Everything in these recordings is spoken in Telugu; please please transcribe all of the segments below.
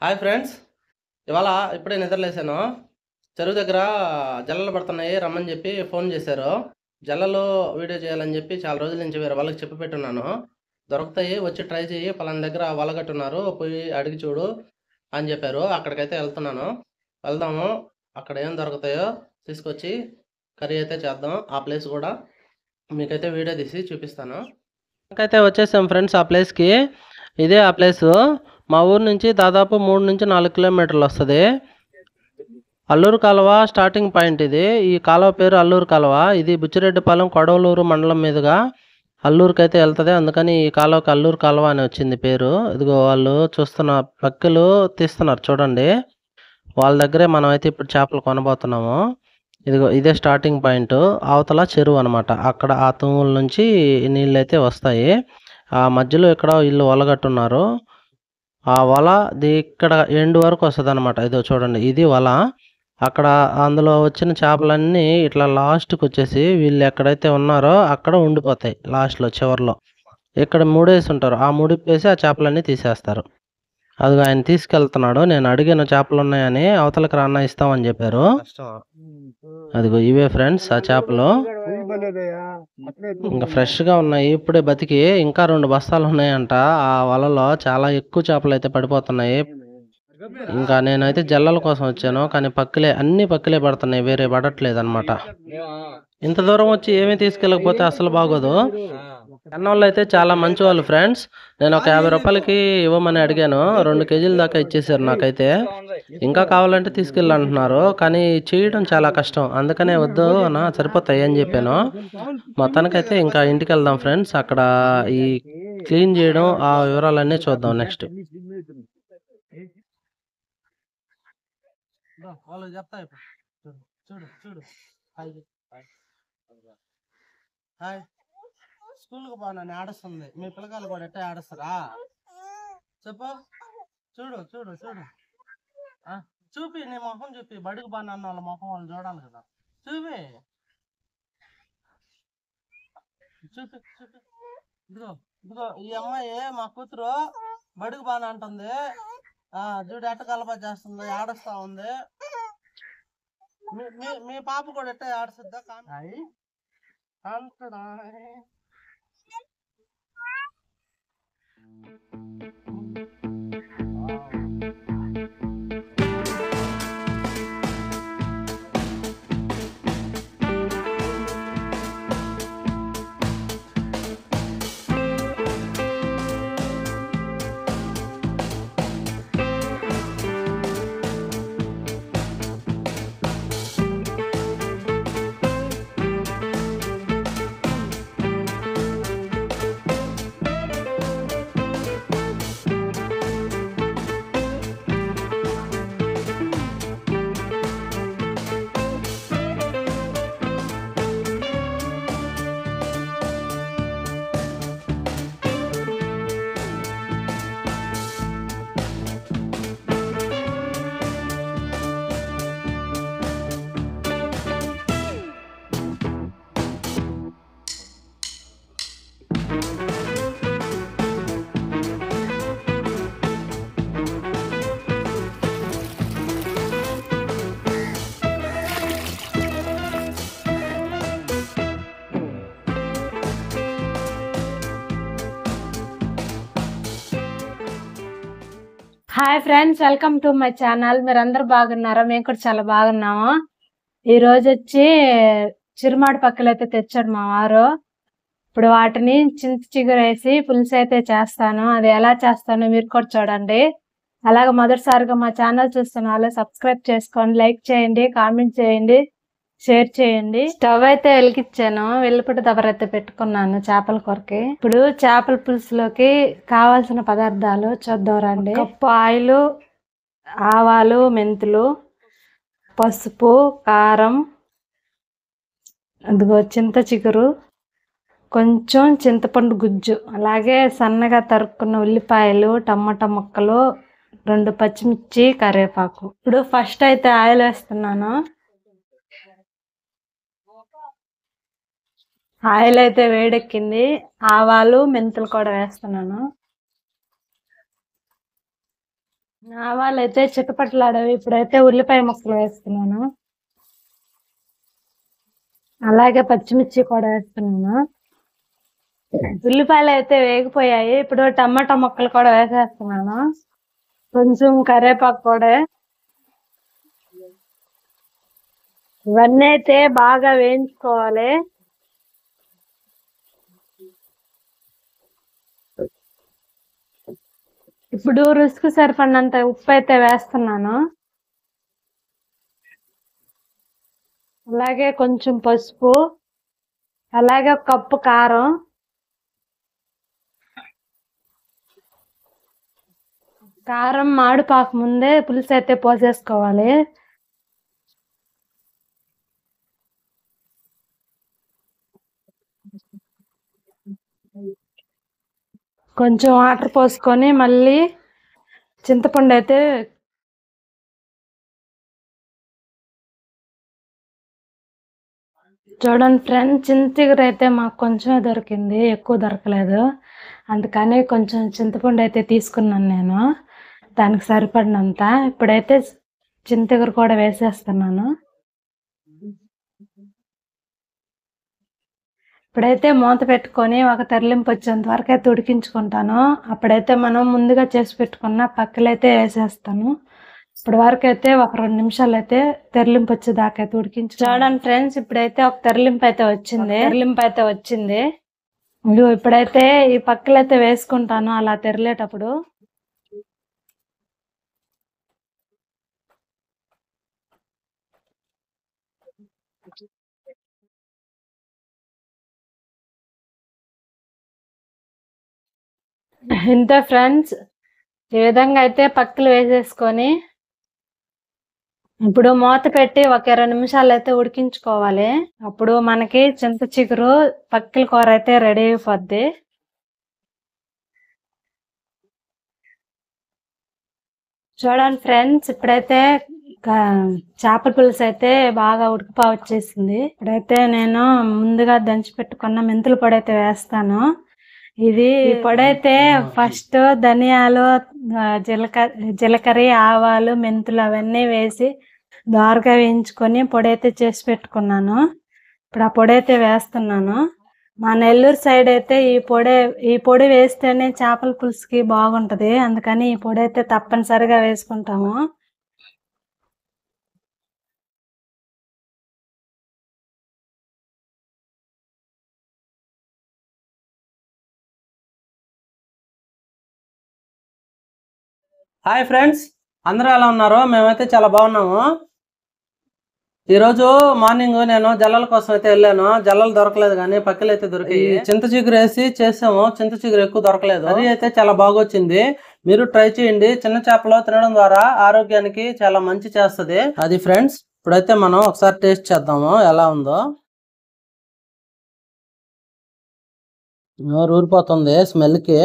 హాయ్ ఫ్రెండ్స్, ఇవాళ ఇప్పుడే నిద్రలేసాను. చెరువు దగ్గర జల్లలు పడుతున్నాయి, రమ్మని చెప్పి ఫోన్ చేశారు. జల్లలో వీడియో చేయాలని చెప్పి చాలా రోజుల నుంచి వేరే వాళ్ళకి చెప్పి పెట్టున్నాను. దొరుకుతాయి, వచ్చి ట్రై చేయి, పలానా దగ్గర వలగట్టున్నారు, పోయి అడిగి చూడు అని చెప్పారు. అక్కడికైతే వెళ్తున్నాను. వెళ్దాము, అక్కడ ఏం దొరుకుతాయో తీసుకొచ్చి కర్రీ అయితే చేద్దాం. ఆ ప్లేస్ కూడా మీకైతే వీడియో తీసి చూపిస్తాను. అయితే వచ్చేసాం ఫ్రెండ్స్ ఆ ప్లేస్కి. ఇదే ఆ ప్లేసు. మా ఊరు నుంచి దాదాపు 3 నుంచి 4 కిలోమీటర్లు వస్తుంది. అల్లూరు కాలువ స్టార్టింగ్ పాయింట్ ఇది. ఈ కాలువ పేరు అల్లూరు కాలువ. ఇది బుచ్చిరెడ్డిపాలెం కొడవలూరు మండలం మీదుగా అల్లూరుకి అయితే వెళ్తుంది. అందుకని ఈ కాలువకి అల్లూరు కాలువ అని వచ్చింది పేరు. ఇదిగో వాళ్ళు చూస్తున్న పక్కలు తీస్తున్నారు చూడండి. వాళ్ళ దగ్గరే మనం అయితే ఇప్పుడు చేపలు కొనబోతున్నాము. ఇదిగో ఇదే స్టార్టింగ్ పాయింట్. అవతల చెరువు అనమాట. అక్కడ ఆ తూముల నుంచి నీళ్ళు అయితే వస్తాయి. ఆ మధ్యలో ఇక్కడ ఇల్లు వలగట్టున్నారు. ఆ వల ఇక్కడ ఎండ్ వరకు వస్తుంది అనమాట. ఇదో చూడండి, ఇది వల. అక్కడ అందులో వచ్చిన చేపలన్నీ ఇట్లా లాస్ట్కి వచ్చేసి వీళ్ళు ఎక్కడైతే ఉన్నారో అక్కడ ఉండిపోతాయి. లాస్ట్లో చివరిలో ఇక్కడ ముడేసి ఉంటారు. ఆ ముడిపేసి ఆ చేపలన్నీ తీసేస్తారు. అదిగో ఆయన తీసుకెళ్తున్నాడు. నేను అడిగాను చేపలు ఉన్నాయని, అవతలకి రాన్న ఇస్తామని చెప్పారు. అదిగో ఇవే ఫ్రెండ్స్ ఆ చేపలు. ఇంకా ఫ్రెష్గా ఉన్నాయి, ఇప్పుడే బతికి. ఇంకా 2 బస్తాలు ఉన్నాయంట ఆ వలలో. చాలా ఎక్కువ చేపలు అయితే పడిపోతున్నాయి. ఇంకా నేనైతే జల్లల కోసం వచ్చాను, కానీ అన్ని పక్కలే పడుతున్నాయి, వేరే పడట్లేదు అనమాట. ఇంత దూరం వచ్చి ఏమీ తీసుకెళ్ళకపోతే అసలు బాగోదు. అన్నోళ్ళు అయితే చాలా మంచి వాళ్ళు ఫ్రెండ్స్. నేను ఒక 50 రూపాయలకి ఇవ్వమని అడిగాను. 2 కేజీల దాకా ఇచ్చేసారు నాకైతే. ఇంకా కావాలంటే తీసుకెళ్ళంటున్నారు, కానీ చేయడం చాలా కష్టం. అందుకనే వద్దు అన్న, సరిపోతాయి అని చెప్పాను. మొత్తానికైతే ఇంకా ఇంటికి వెళ్దాం ఫ్రెండ్స్. అక్కడ ఈ క్లీన్ చేయడం ఆ వివరాలన్నీ చూద్దాం నెక్స్ట్. వాళ్ళు చెప్తా చూడు చూడు. హాయ్, స్కూల్కి బాగున్నాను ఆడుస్తుంది. మీ పిల్లకాయలు కూడా ఎట్ట ఆడుస్తారా చెప్పు. చూడు చూడు చూడు, చూపి నీ మొహం చూపి. బడికి బాగా అన్న వాళ్ళ మొహం వాళ్ళు చూడాలి కదా. చూపి చూపి చూపి. ఇదిగో ఇదిగో ఈ అమ్మాయి మా కూతురు బడికి బాగా అంటుంది. చూడు ఎట్ట కలప చేస్తుంది, ఆడుస్తా ఉంది. మీ పాప కూడా ఎట్ట ఆడుస్తుందా అంటడా? Hi friends, welcome to my channel. మీరు అందరు బాగున్నారా? మేము కూడా చాలా బాగున్నాము. ఈ రోజు వచ్చి చిరుమాడి పక్కలు అయితే తెచ్చాడు మా వారు. ఇప్పుడు వాటిని చింత చిగురు వేసి పులుసు అయితే చేస్తాను. అది ఎలా చేస్తానో మీరు కూడా చూడండి. అలాగే మొదటిసారిగా మా ఛానల్ చూస్తున్న వాళ్ళు సబ్స్క్రైబ్ చేసుకోండి, లైక్ చేయండి, కామెంట్ చేయండి, షేర్ చేయండి. స్టవ్ అయితే వెలిగించాను, వెల్లిపొడి దబరైతే పెట్టుకున్నాను చేపల కూరకి. ఇప్పుడు చేపల పులుసులోకి కావాల్సిన పదార్థాలు చూద్దాం రండి. కప్పు ఆయిల్, ఆవాలు, మెంతులు, పసుపు, కారం, అదిగో చింత చిగురు, కొంచెం చింతపండు గుజ్జు, అలాగే సన్నగా తరుక్కున్న ఉల్లిపాయలు, టమాటా ముక్కలు, 2 పచ్చిమిర్చి, కరివేపాకు. ఇప్పుడు ఫస్ట్ అయితే ఆయిల్ వేస్తున్నాను. ఆయిల్ అయితే వేడెక్కింది. ఆవాలు, మెంతులు కూడా వేస్తున్నాను. ఆవాలు అయితే చిట్టపట్లాడవి. ఇప్పుడైతే ఉల్లిపాయ ముక్కలు వేస్తున్నాను, అలాగే పచ్చిమిర్చి కూడా వేస్తున్నాను. ఉల్లిపాయలు అయితే వేగిపోయాయి. ఇప్పుడు టమాటా ముక్కలు కూడా వేసేస్తున్నాను, కొంచెం కరివేపాకు కూడా. ఇవన్నీ అయితే బాగా వేయించుకోవాలి. ఇప్పుడు రుచికి సరిపడినంత ఉప్పు అయితే వేస్తున్నాను, అలాగే కొంచెం పసుపు, అలాగే 1 కప్పు కారం, కారం మాడిపాకు ముందే పులుసు అయితే పోసేసుకోవాలి. కొంచెం వాటర్ పోసుకొని మళ్ళీ చింతపండు అయితే చూడండి ఫ్రెండ్స్, చింతచిగురు అయితే మాకు కొంచెమే దొరికింది, ఎక్కువ దొరకలేదు. అందుకని కొంచెం చింతపండు అయితే తీసుకున్నాను నేను, దానికి సరిపడినంత. ఇప్పుడైతే చింతచిగురు కూడా వేసేస్తున్నాను. ఇప్పుడైతే మూత పెట్టుకొని ఒక తెరలింపు వచ్చేంత వరకు అయితే ఉడికించుకుంటాను. అప్పుడైతే మనం ముందుగా చేసి పెట్టుకున్న పక్కలైతే వేసేస్తాను. ఇప్పుడు వరకు అయితే ఒక 2 నిమిషాలు అయితే తెరలింపు వచ్చేదాకా అయితే ఉడికించు. చూడండి ఫ్రెండ్స్, ఇప్పుడైతే ఒక తెరలింపు అయితే వచ్చింది. ఇప్పుడైతే ఈ పక్కలైతే వేసుకుంటాను అలా తెరలేటప్పుడు. ఇంతే ఫ్రెండ్స్, ఈ విధంగా అయితే పక్కలు వేసేసుకొని ఇప్పుడు మూత పెట్టి ఒక 20 నిమిషాలు అయితే ఉడికించుకోవాలి. అప్పుడు మనకి చింత చిగురు పక్కల కూర అయితే రెడీ అయిపోద్ది. చూడండి ఫ్రెండ్స్, ఇప్పుడైతే చేపల పులుసు అయితే బాగా ఉడికిపా వచ్చేసింది. ఇప్పుడైతే నేను ముందుగా దంచి పెట్టుకున్న మెంతుల పొడి అయితే వేస్తాను. ఇది పొడి అయితే ఫస్ట్ ధనియాలు, జీలకర్ర, ఆవాలు, మెంతులు అవన్నీ వేసి దోరగా వేయించుకొని పొడి అయితే చేసి పెట్టుకున్నాను. ఇప్పుడు ఆ పొడి అయితే వేస్తున్నాను. మా నెల్లూరు సైడ్ అయితే ఈ పొడి వేస్తేనే చేపల పులుసుకి బాగుంటది, అందుకని ఈ పొడి అయితే తప్పనిసరిగా వేసుకుంటాము. హాయ్ ఫ్రెండ్స్, అందరూ ఎలా ఉన్నారు? మేమైతే చాలా బాగున్నాము. ఈరోజు మార్నింగ్ నేను జల్లల కోసం అయితే వెళ్ళాను. జల్లలు దొరకలేదు, కానీ పక్కలు అయితే దొరికాయి. చింత చిగురు వేసి చేసాము, చింత చిగురు ఎక్కువ దొరకలేదు. అది అయితే చాలా బాగొచ్చింది. మీరు ట్రై చేయండి. చిన్న చేపలు తినడం ద్వారా ఆరోగ్యానికి చాలా మంచి చేస్తుంది. అది ఫ్రెండ్స్, ఇప్పుడైతే మనం ఒకసారి టేస్ట్ చేద్దాము ఎలా ఉందో. నోరు ఊరిపోతుంది స్మెల్కి.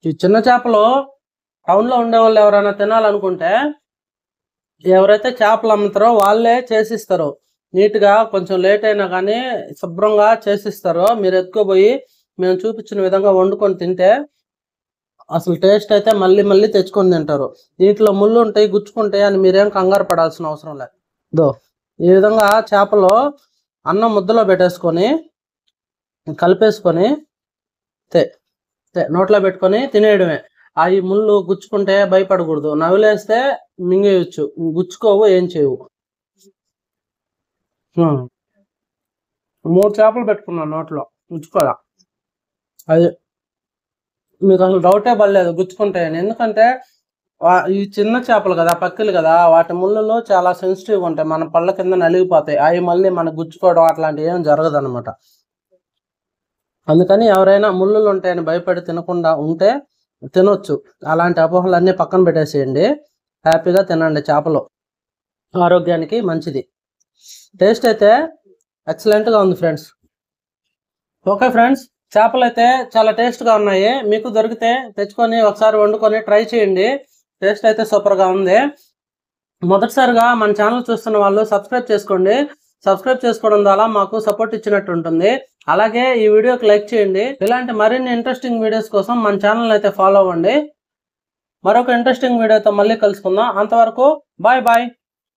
ఈ చిన్న చేపలు టౌన్ లో ఉండే వాళ్ళు ఎవరైనా తినాలనుకుంటే, ఎవరైతే చేపలు అమ్ముతారో వాళ్ళే చేసిస్తారు. నీట్ గా కొంచెం లేట్ అయినా కానీ శుభ్రంగా చేసిస్తారు. మీరు ఎత్తుకోపోయి మేము చూపించిన విధంగా వండుకొని తింటే అసలు టేస్ట్ అయితే మళ్ళీ మళ్ళీ తెచ్చుకొని తింటారు. దీంట్లో ముళ్ళు ఉంటాయి, గుచ్చుకుంటాయి అని మీరేం కంగారు పడాల్సిన అవసరం లేదు. ఈ విధంగా చేపలు అన్నం ముద్దలో పెట్టేసుకొని కలిపేసుకొని నోట్లో పెట్టుకొని తినేయడమే. అవి ముళ్ళు గుచ్చుకుంటే భయపడకూడదు, నవ్వులేస్తే మింగేయచ్చు, గుచ్చుకోవు, ఏం చేయవు. 3 చేపలు పెట్టుకున్నాను నోట్లో, గుచ్చుకోదా. అది మీకు అసలు డౌటే పడలేదు గుచ్చుకుంటాయని. ఎందుకంటే ఈ చిన్న చేపలు కదా, పక్కలు కదా, వాటి ముళ్ళలో చాలా సెన్సిటివ్గా ఉంటాయి, మన పళ్ళ కింద నలిగిపోతాయి. అవి మళ్ళీ మనకు గుచ్చుకోవడం అట్లాంటివి ఏం జరగదు అనమాట. అందుకని ఎవరైనా ముళ్ళులు ఉంటాయని భయపడి తినకుండా ఉంటే తినొచ్చు. అలాంటి అపోహలన్నీ పక్కన పెట్టేసేయండి. హ్యాపీగా తినండి చేపలు, ఆరోగ్యానికి మంచిది. టేస్ట్ అయితే ఎక్సలెంట్గా ఉంది ఫ్రెండ్స్. ఓకే ఫ్రెండ్స్, చేపలు అయితే చాలా టేస్ట్గా ఉన్నాయి. మీకు దొరికితే తెచ్చుకొని ఒకసారి వండుకొని ట్రై చేయండి. టేస్ట్ అయితే సూపర్గా ఉంది. మొదటిసారిగా మన ఛానల్ చూస్తున్న వాళ్ళు సబ్స్క్రైబ్ చేసుకోండి. సబ్స్క్రైబ్ చేసుకోవడం ద్వారా మాకు సపోర్ట్ ఇచ్చినట్టు ఉంటుంది. అలాగే ఈ వీడియోకి లైక్ చేయండి. ఇలాంటి మరిన్ని ఇంట్రెస్టింగ్ వీడియోస్ కోసం మన ఛానల్ అయితే ఫాలో అవ్వండి. మరొక ఇంట్రెస్టింగ్ వీడియోతో మళ్ళీ కలుసుకుందాం. అంతవరకు బాయ్ బాయ్.